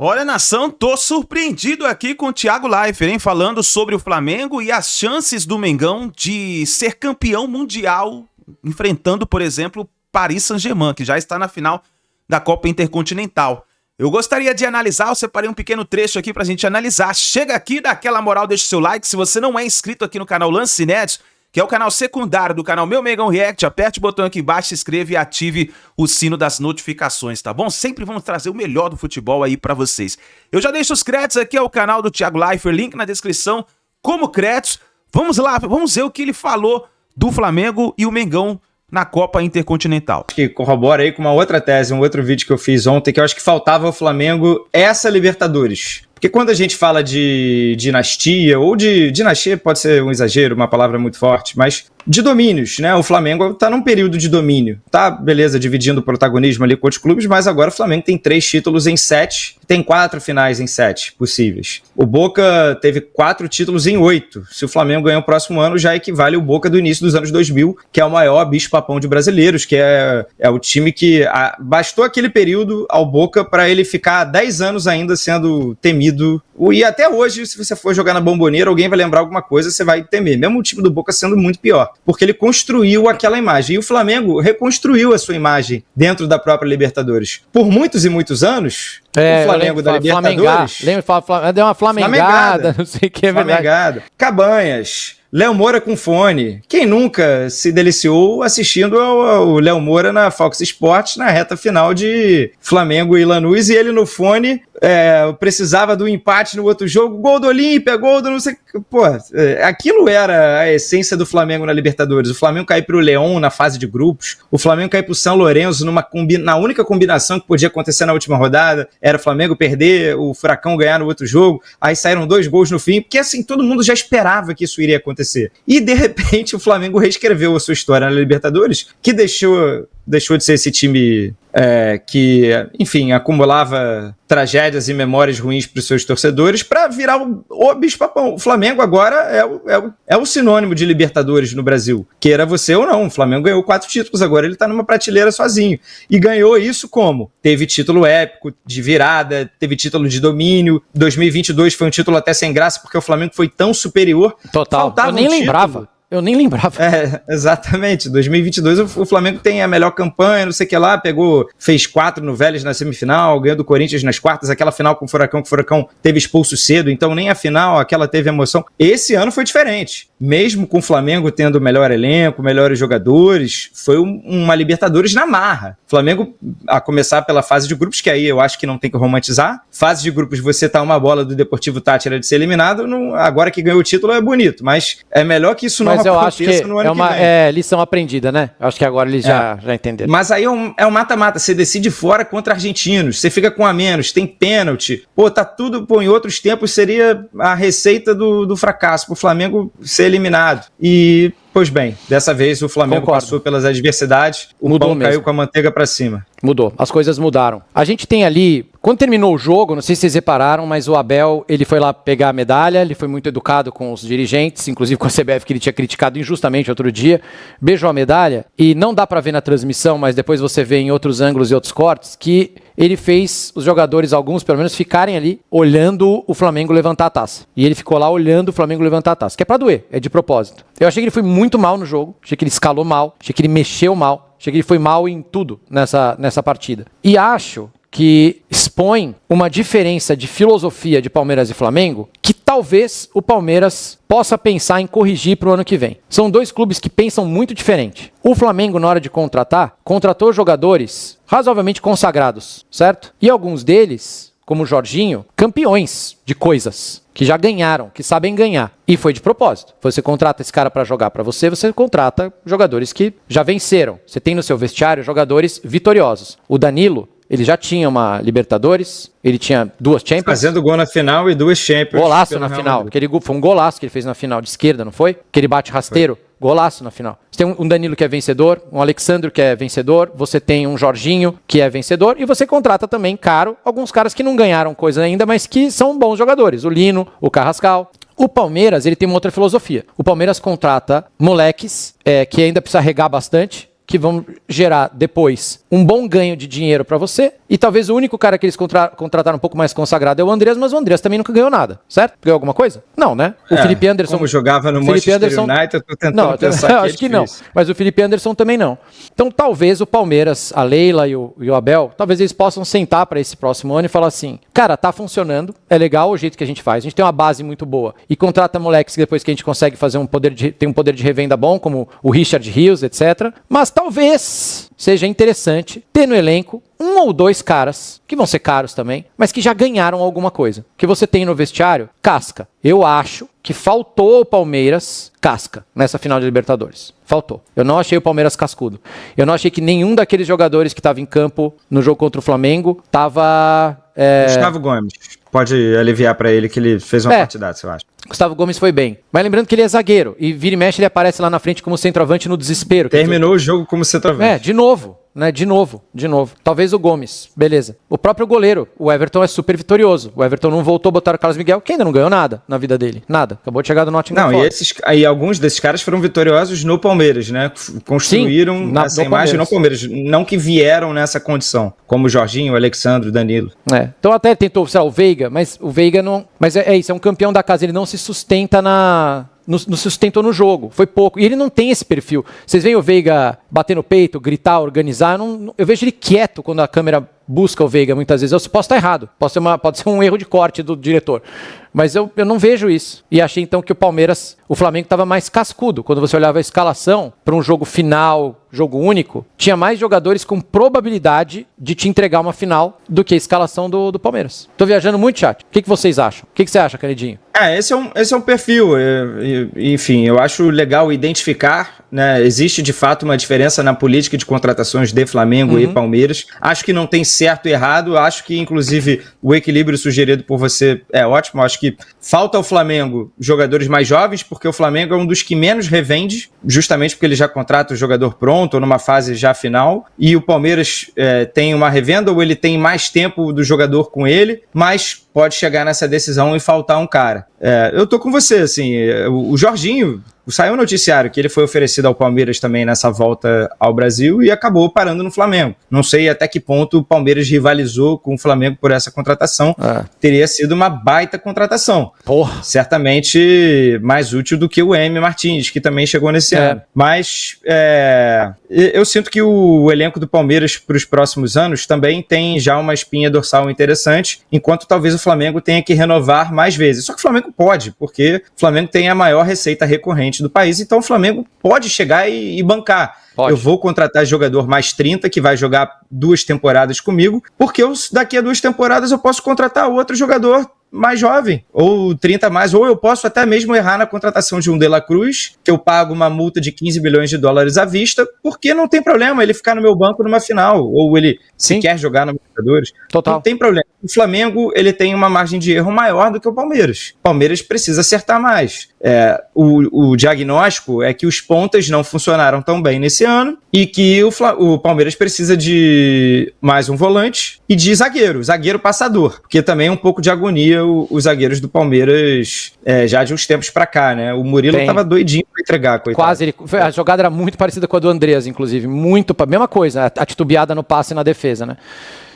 Olha, nação, tô surpreendido aqui com o Thiago Leifert, hein? Falando sobre o Flamengo e as chances do Mengão de ser campeão mundial, enfrentando, por exemplo, Paris Saint-Germain, que já está na final da Copa Intercontinental. Eu gostaria de analisar, eu separei um pequeno trecho aqui pra gente analisar. Chega aqui, dá aquela moral, deixa o seu like. Se você não é inscrito aqui no canal Lance Inéditos, que é o canal secundário do canal Meu Mengão React, aperte o botão aqui embaixo, se inscreva e ative o sino das notificações, tá bom? Sempre vamos trazer o melhor do futebol aí pra vocês. Eu já deixo os créditos aqui ao canal do Thiago Leifert, link na descrição, como créditos. Vamos lá, vamos ver o que ele falou do Flamengo e o Mengão na Copa Intercontinental. Que corrobora aí com uma outra tese, um outro vídeo que eu fiz ontem, que eu acho que faltava ao Flamengo essa Libertadores. Porque quando a gente fala de dinastia, ou de dinastia pode ser um exagero, uma palavra muito forte, mas de domínios, né? O Flamengo tá num período de domínio. Tá, beleza, dividindo o protagonismo ali com outros clubes, mas agora o Flamengo tem 3 títulos em 7, tem 4 finais em 7 possíveis. O Boca teve 4 títulos em 8. Se o Flamengo ganhar o próximo ano, já equivale o Boca do início dos anos 2000, que é o maior bicho-papão de brasileiros, que é o time que bastou aquele período ao Boca para ele ficar 10 anos ainda sendo temido. E até hoje, se você for jogar na Bombonera, alguém vai lembrar alguma coisa, você vai temer. Mesmo o time do Boca sendo muito pior, porque ele construiu aquela imagem. E o Flamengo reconstruiu a sua imagem dentro da própria Libertadores. Por muitos e muitos anos, o Flamengo da Libertadores... Deu uma flamengada, não sei o que é verdade. Flamengada. Cabanhas, Léo Moura com fone. Quem nunca se deliciou assistindo ao Léo Moura na Fox Sports na reta final de Flamengo e Lanús, e ele no fone precisava do empate no outro jogo, gol do Olímpia, gol do não sei... Pô, aquilo era a essência do Flamengo na Libertadores. O Flamengo caiu pro León na fase de grupos, o Flamengo caiu pro São Lourenço na única combinação que podia acontecer na última rodada, era o Flamengo perder, o Furacão ganhar no outro jogo, aí saíram 2 gols no fim, porque assim, todo mundo já esperava que isso iria acontecer. E de repente o Flamengo reescreveu a sua história na Libertadores, que deixou de ser esse time que, enfim, acumulava tragédias e memórias ruins para os seus torcedores, para virar o bicho-papão. O Flamengo agora é o sinônimo de Libertadores no Brasil. Queira você ou não, o Flamengo ganhou 4 títulos, agora ele está numa prateleira sozinho. E ganhou isso como? Teve título épico, de virada, teve título de domínio. 2022 foi um título até sem graça, porque o Flamengo foi tão superior. Total, faltava eu nem lembrava. Eu nem lembrava. Exatamente. 2022 o Flamengo tem a melhor campanha, não sei o que lá, fez 4 no Vélez na semifinal, ganhou do Corinthians nas quartas, aquela final com o Furacão, que o Furacão teve expulso cedo, então nem a final, aquela teve emoção. Esse ano foi diferente. Mesmo com o Flamengo tendo o melhor elenco, melhores jogadores, foi uma Libertadores na marra. Flamengo, a começar pela fase de grupos, que aí eu acho que não tem que romantizar. Fase de grupos, você tá uma bola do Deportivo Táchira de ser eliminado, agora que ganhou o título é bonito, mas é melhor que isso não eu acho que é uma lição aprendida, né? Eu acho que agora eles já entenderam. Mas aí é um mata-mata, você decide fora contra argentinos, você fica com a menos, tem pênalti. Pô, tá tudo, em outros tempos seria a receita do fracasso, pro Flamengo ser eliminado. E, pois bem, dessa vez o Flamengo passou pelas adversidades, o pão caiu com a manteiga pra cima. Mudou, as coisas mudaram. A gente tem ali, quando terminou o jogo, não sei se vocês repararam, mas o Abel, ele foi lá pegar a medalha, ele foi muito educado com os dirigentes, inclusive com a CBF, que ele tinha criticado injustamente outro dia, beijou a medalha, e não dá pra ver na transmissão, mas depois você vê em outros ângulos e outros cortes, que ele fez os jogadores, alguns pelo menos, ficarem ali olhando o Flamengo levantar a taça. E ele ficou lá olhando o Flamengo levantar a taça, que é pra doer, é de propósito. Eu achei que ele foi muito mal no jogo, achei que ele escalou mal, achei que ele mexeu mal, achei que ele foi mal em tudo nessa partida. E acho que expõe uma diferença de filosofia de Palmeiras e Flamengo que talvez o Palmeiras possa pensar em corrigir para o ano que vem. São 2 clubes que pensam muito diferente. O Flamengo, na hora de contratar, contratou jogadores razoavelmente consagrados, certo? E alguns deles, como o Jorginho, campeões de coisas, que já ganharam, que sabem ganhar. E foi de propósito. Você contrata esse cara para jogar para você, você contrata jogadores que já venceram. Você tem no seu vestiário jogadores vitoriosos. O Danilo, ele já tinha uma Libertadores, ele tinha 2 Champions. Fazendo gol na final e 2 Champions. Golaço na final. Foi um golaço que ele fez na final de esquerda, não foi? Que ele bate rasteiro. Foi. Golaço na final. Você tem um Danilo que é vencedor, um Alexandre que é vencedor, você tem um Jorginho que é vencedor, e você contrata também, caro, alguns caras que não ganharam coisa ainda, mas que são bons jogadores. O Lino, o Carrascal. O Palmeiras, ele tem uma outra filosofia. O Palmeiras contrata moleques que ainda precisa regar bastante, que vão gerar depois um bom ganho de dinheiro para você, e talvez o único cara que eles contrataram um pouco mais consagrado é o Andreas, mas o Andreas também nunca ganhou nada, certo? Ganhou alguma coisa? Não, né? O Felipe Anderson... Como jogava no Manchester United, eu tô tentando pensar acho que não, mas o Felipe Anderson também não. Então talvez o Palmeiras, a Leila e o Abel, talvez eles possam sentar para esse próximo ano e falar assim, cara, tá funcionando, é legal o jeito que a gente faz, a gente tem uma base muito boa, e contrata moleques que depois que a gente consegue fazer tem um poder de revenda bom, como o Richard Rios, etc. Mas talvez seja interessante ter no elenco um ou dois caras, que vão ser caros também, mas que já ganharam alguma coisa. Que você tem no vestiário, casca. Eu acho que faltou ao Palmeiras casca nessa final de Libertadores. Faltou. Eu não achei o Palmeiras cascudo. Eu não achei que nenhum daqueles jogadores que estava em campo no jogo contra o Flamengo estava... Gustavo Gomes. Pode aliviar pra ele que ele fez uma partidaça, eu acho. Gustavo Gomes foi bem. Mas lembrando que ele é zagueiro. E vira e mexe ele aparece lá na frente como centroavante no desespero. Terminou o jogo como centroavante. De novo. Né? De novo. Talvez o Gomes. Beleza. O próprio goleiro. O Everton é super vitorioso. O Everton não voltou a botar o Carlos Miguel, que ainda não ganhou nada na vida dele. Nada. Acabou de chegar do Nottingham Forest. E alguns desses caras foram vitoriosos no Palmeiras, né? Construíram essa imagem no Palmeiras. Não que vieram nessa condição. Como o Jorginho, o Alexandre, o Danilo. Então até tentou, sei lá, o Veiga, mas o Veiga não... Mas é isso, é um campeão da casa. Ele não se sustenta não sustentou no jogo, foi pouco. E ele não tem esse perfil. Vocês veem o Veiga bater no peito, gritar, organizar. Eu vejo ele quieto quando a câmera busca o Veiga muitas vezes. Eu posso estar errado, pode ser um erro de corte do diretor. Mas eu não vejo isso. E achei então que o Flamengo estava mais cascudo. Quando você olhava a escalação para um jogo final, jogo único, tinha mais jogadores com probabilidade de te entregar uma final do que a escalação do Palmeiras. Tô viajando muito, chat. O que vocês acham? O que você acha, Canedinho? Esse é um perfil. Enfim, eu acho legal identificar, né? Existe de fato uma diferença na política de contratações de Flamengo e Palmeiras. Acho que não tem certo e errado. Acho que, inclusive, o equilíbrio sugerido por você é ótimo. Acho que falta ao Flamengo jogadores mais jovens, porque o Flamengo é um dos que menos revende, justamente porque ele já contrata o jogador pronto ou numa fase já final, e o Palmeiras tem uma revenda ou ele tem mais tempo do jogador com ele, mas pode chegar nessa decisão e faltar um cara. Eu tô com você, assim, o Jorginho, saiu um noticiário que ele foi oferecido ao Palmeiras também nessa volta ao Brasil e acabou parando no Flamengo. Não sei até que ponto o Palmeiras rivalizou com o Flamengo por essa contratação. Teria sido uma baita contratação. Porra. Certamente mais útil do que o M. Martins, que também chegou nesse ano. Mas eu sinto que o elenco do Palmeiras para os próximos anos também tem já uma espinha dorsal interessante, enquanto talvez o Flamengo tenha que renovar mais vezes. Só que o Flamengo pode, porque o Flamengo tem a maior receita recorrente do país, então o Flamengo pode chegar e bancar. Pode. Eu vou contratar jogador mais 30 que vai jogar 2 temporadas comigo, porque daqui a 2 temporadas eu posso contratar outro jogador mais jovem, ou 30 a mais, ou eu posso até mesmo errar na contratação de um De La Cruz, que eu pago uma multa de 15 milhões de dólares à vista, porque não tem problema ele ficar no meu banco numa final, ou ele se quer jogar no Libertadores. Total. Não tem problema. O Flamengo, ele tem uma margem de erro maior do que o Palmeiras. O Palmeiras precisa acertar mais. O diagnóstico é que os pontas não funcionaram tão bem nesse ano e que o Palmeiras precisa de mais um volante e de zagueiro passador, porque também é um pouco de agonia os zagueiros do Palmeiras já de uns tempos pra cá, né? O Murilo tava doidinho pra entregar, coitado. Quase, a jogada era muito parecida com a do Andreas, inclusive, mesma coisa, a titubeada no passe e na defesa, né?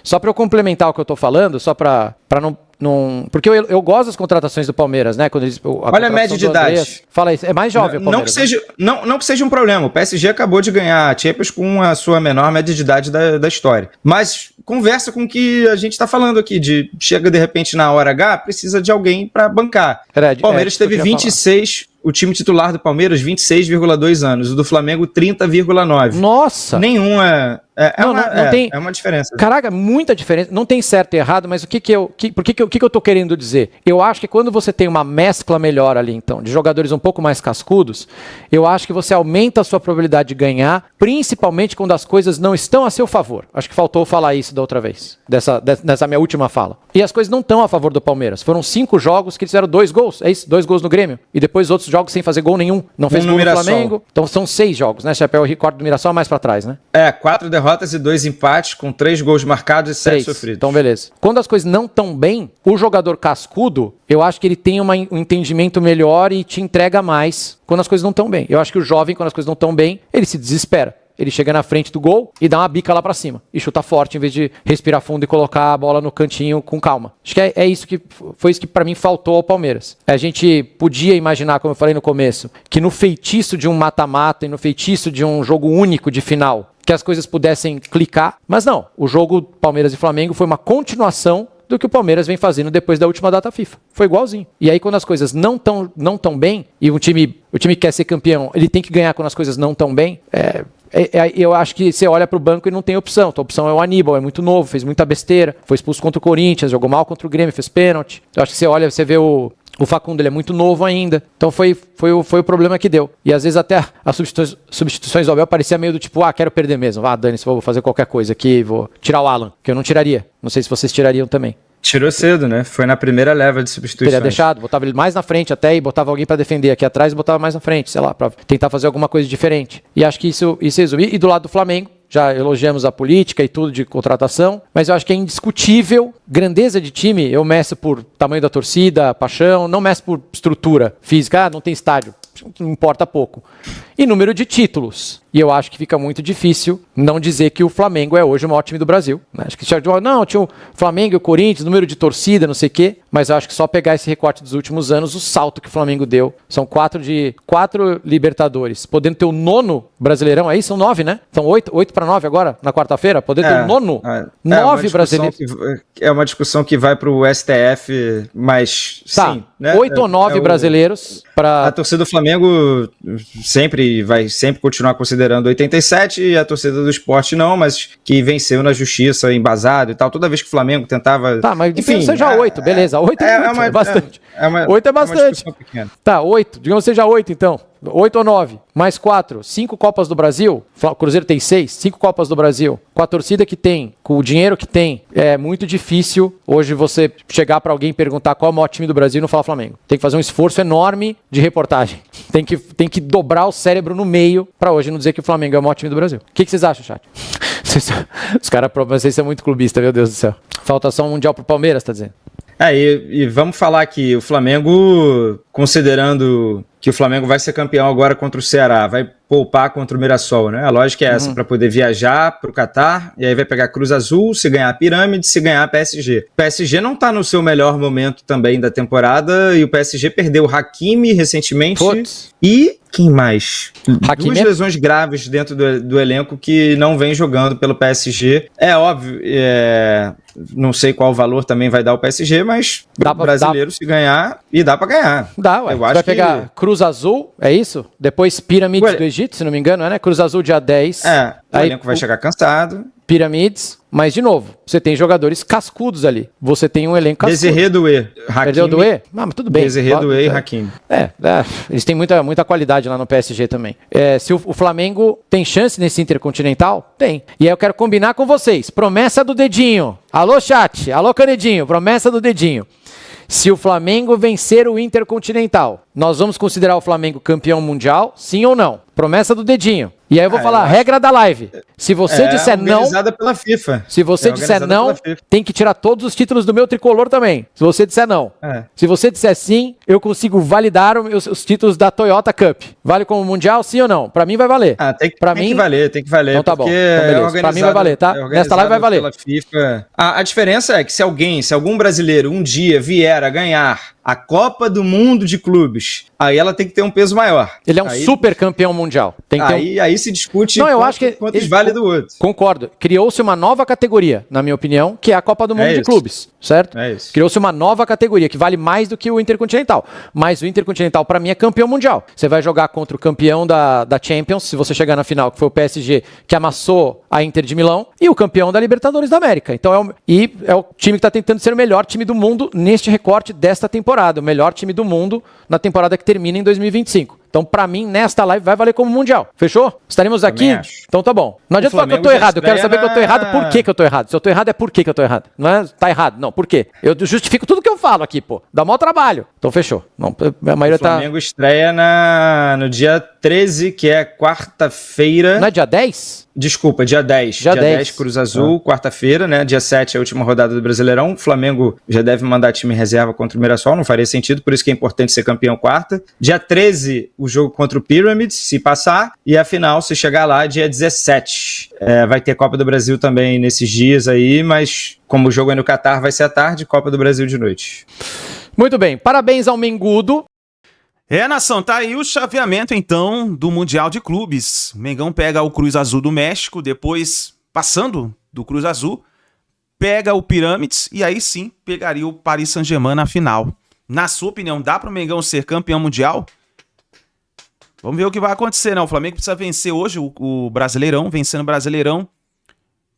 Só para eu complementar o que eu tô falando, só para não... Porque eu gosto das contratações do Palmeiras, né? Quando olha a média de idade. Fala aí, é mais jovem o Palmeiras. Não que seja um problema. O PSG acabou de ganhar a Champions com a sua menor média de idade da história. Mas conversa com o que a gente tá falando aqui, chega de repente na hora H, precisa de alguém para bancar. O Palmeiras teve 26... O time titular do Palmeiras, 26,2 anos. O do Flamengo, 30,9. Nossa! Nenhuma... não tem... é uma diferença. Caraca, muita diferença. Não tem certo e errado, mas o que eu tô querendo dizer? Eu acho que quando você tem uma mescla melhor ali, então, de jogadores um pouco mais cascudos, eu acho que você aumenta a sua probabilidade de ganhar, principalmente quando as coisas não estão a seu favor. Acho que faltou falar isso da outra vez, dessa minha última fala. E as coisas não estão a favor do Palmeiras. Foram 5 jogos que eles fizeram 2 gols. É isso? 2 gols no Grêmio. E depois outros jogos sem fazer gol nenhum. Não fez gol no Flamengo. Então são 6 jogos, né, Chapéu? O recorde do Mirassol mais pra trás, né? 4 derrotas e 2 empates, com 3 gols marcados e 7 sofridos. Então beleza. Quando as coisas não estão bem, o jogador cascudo, eu acho que ele tem um entendimento melhor e te entrega mais quando as coisas não estão bem. Eu acho que o jovem, quando as coisas não estão bem, ele se desespera. ele chega na frente do gol e dá uma bica lá pra cima. E chuta forte, em vez de respirar fundo e colocar a bola no cantinho com calma. Acho que foi isso que pra mim faltou ao Palmeiras. A gente podia imaginar, como eu falei no começo, que no feitiço de um mata-mata e no feitiço de um jogo único de final, que as coisas pudessem clicar. Mas não, o jogo Palmeiras e Flamengo foi uma continuação do que o Palmeiras vem fazendo depois da última data FIFA. Foi igualzinho. E aí, quando as coisas não tão bem, e o time que quer ser campeão, ele tem que ganhar quando as coisas não tão bem, eu acho que você olha pro banco e não tem opção. A opção é o Aníbal, é muito novo, fez muita besteira, foi expulso contra o Corinthians, jogou mal contra o Grêmio, fez pênalti. Eu acho que você olha, você vê o Facundo, ele é muito novo ainda. Então foi o problema que deu. E às vezes até as substituições do Abel parecia meio do tipo, quero perder mesmo. Dane-se, vou fazer qualquer coisa aqui, vou tirar o Alan, que eu não tiraria. Não sei se vocês tirariam também. Tirou cedo, né? Foi na primeira leva de substituições. Teria deixado, botava ele mais na frente até e botava alguém pra defender aqui atrás e botava mais na frente, sei lá, pra tentar fazer alguma coisa diferente. E acho que isso resumiu. E do lado do Flamengo, já elogiamos a política e tudo de contratação, mas eu acho que é indiscutível. Grandeza de time, eu meço por tamanho da torcida, paixão, não meço por estrutura física, não tem estádio, não importa pouco. E número de títulos. E eu acho que fica muito difícil não dizer que o Flamengo é hoje o maior time do Brasil. Acho que tinha o Flamengo e o Corinthians, número de torcida, não sei o quê, mas eu acho que só pegar esse recorte dos últimos anos, o salto que o Flamengo deu, são 4 Libertadores, podendo ter o 9º Brasileirão, aí são 9, né? São 8 para 9 agora, na quarta-feira, podendo ter o 9º, 9 brasileiros. É uma discussão que vai pro STF, mas sim. Né? 8 ou 9 brasileiros para... A torcida do Flamengo vai sempre continuar considerando 87 e a torcida do Sport não, mas que venceu na justiça, embasado e tal. Toda vez que o Flamengo tentava... Tá, mas enfim, seja 8, beleza. 8 é bastante. 8 é bastante. Tá, 8. Digamos que seja 8, então. 8 ou 9, mais 4, 5 Copas do Brasil, o Cruzeiro tem 6, 5 Copas do Brasil, com a torcida que tem, com o dinheiro que tem, é muito difícil hoje você chegar para alguém e perguntar qual é o maior time do Brasil e não falar Flamengo. Tem que fazer um esforço enorme de reportagem. Tem que dobrar o cérebro no meio para hoje não dizer que o Flamengo é o maior time do Brasil. O que vocês acham, chat? Os caras, vocês são muito clubistas, meu Deus do céu. Falta só um Mundial pro Palmeiras, tá dizendo? E vamos falar que o Flamengo, considerando que o Flamengo vai ser campeão agora contra o Ceará, vai poupar contra o Mirassol, né? A lógica é essa, para poder viajar para o Catar, e aí vai pegar Cruz Azul, se ganhar a Pirâmide, se ganhar a PSG. O PSG não tá no seu melhor momento também da temporada, e o PSG perdeu o Hakimi recentemente. Putz. E quem mais? Hakimi? 2 lesões graves dentro do elenco que não vem jogando pelo PSG. É óbvio, não sei qual valor também vai dar o PSG, mas o brasileiro se ganhar, e dá pra ganhar. Dá, ué. Vai pegar Cruz Azul, é isso? Depois Pirâmides do Egito, se não me engano, né? Cruz Azul dia 10. O elenco vai chegar cansado. Pirâmides, mas de novo, você tem jogadores cascudos ali. Você tem um elenco cascudo. Desirê Doué, Hakimi. Perdeu o Doué? Mas tudo bem. Desirê Doué e Hakimi. Eles têm muita qualidade lá no PSG também. Se o Flamengo tem chance nesse Intercontinental? Tem. E aí eu quero combinar com vocês. Promessa do dedinho. Alô, chat. Alô, Canedinho. Promessa do dedinho. Se o Flamengo vencer o Intercontinental, nós vamos considerar o Flamengo campeão mundial? Sim ou não? Promessa do dedinho. E aí eu vou falar, regra da live. Se você disser não... organizada pela FIFA. Se você disser não, tem que tirar todos os títulos do meu tricolor também. Se você disser não. Se você disser sim, eu consigo validar os títulos da Toyota Cup. Vale como mundial, sim ou não? Pra mim vai valer. Tem que valer. Então tá bom. Então, beleza. Pra mim vai valer, tá? Nesta live vai valer. Pela FIFA. A diferença é que se algum brasileiro um dia vier a ganhar a Copa do Mundo de Clubes, aí ela tem que ter um peso maior. Ele é um super campeão mundial. Tem que aí se discute quantos vale do outro. Concordo. Criou-se uma nova categoria, na minha opinião, que é a Copa do Mundo de Clubes, certo? É isso. Criou-se uma nova categoria, que vale mais do que o Intercontinental. Mas o Intercontinental, pra mim, é campeão mundial. Você vai jogar contra o campeão da Champions, se você chegar na final, que foi o PSG, que amassou a Inter de Milão, e o campeão da Libertadores da América. Então é o time que está tentando ser o melhor time do mundo neste recorte desta temporada. O melhor time do mundo na temporada que termina em 2025. Então, pra mim, nesta live vai valer como mundial. Fechou? Estaremos aqui? Então tá bom. Não adianta falar que eu tô errado. Eu quero saber que eu tô errado. Por que eu tô errado? Se eu tô errado, é por que eu tô errado. Não é tá errado. Não, por quê? Eu justifico tudo que eu falo aqui, pô. Dá maior trabalho. Então fechou. Não, a maioria o Flamengo estreia no dia 13, que é quarta-feira. Não é dia 10? Desculpa, dia 10. Dia 10, Cruz Azul, quarta-feira, né? Dia 7 é a última rodada do Brasileirão. O Flamengo já deve mandar time em reserva contra o Mirassol. Não faria sentido, por isso que é importante ser campeão quarta. Dia 13, o jogo contra o Pyramids, se passar, e a final, se chegar lá, dia 17. Vai ter Copa do Brasil também nesses dias aí, mas como o jogo é no Catar, vai ser à tarde, Copa do Brasil de noite. Muito bem, parabéns ao Mengudo. Nação, tá aí o chaveamento, então, do Mundial de Clubes. Mengão pega o Cruz Azul do México, depois, passando do Cruz Azul, pega o Pyramids e aí sim pegaria o Paris Saint-Germain na final. Na sua opinião, dá pro Mengão ser campeão mundial? Vamos ver o que vai acontecer, né? O Flamengo precisa vencer hoje o Brasileirão, vencendo o Brasileirão.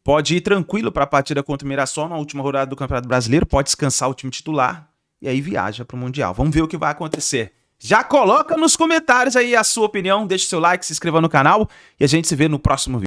Pode ir tranquilo para a partida contra o Mirassol na última rodada do Campeonato Brasileiro, pode descansar o time titular e aí viaja pro Mundial. Vamos ver o que vai acontecer. Já coloca nos comentários aí a sua opinião, deixa o seu like, se inscreva no canal e a gente se vê no próximo vídeo.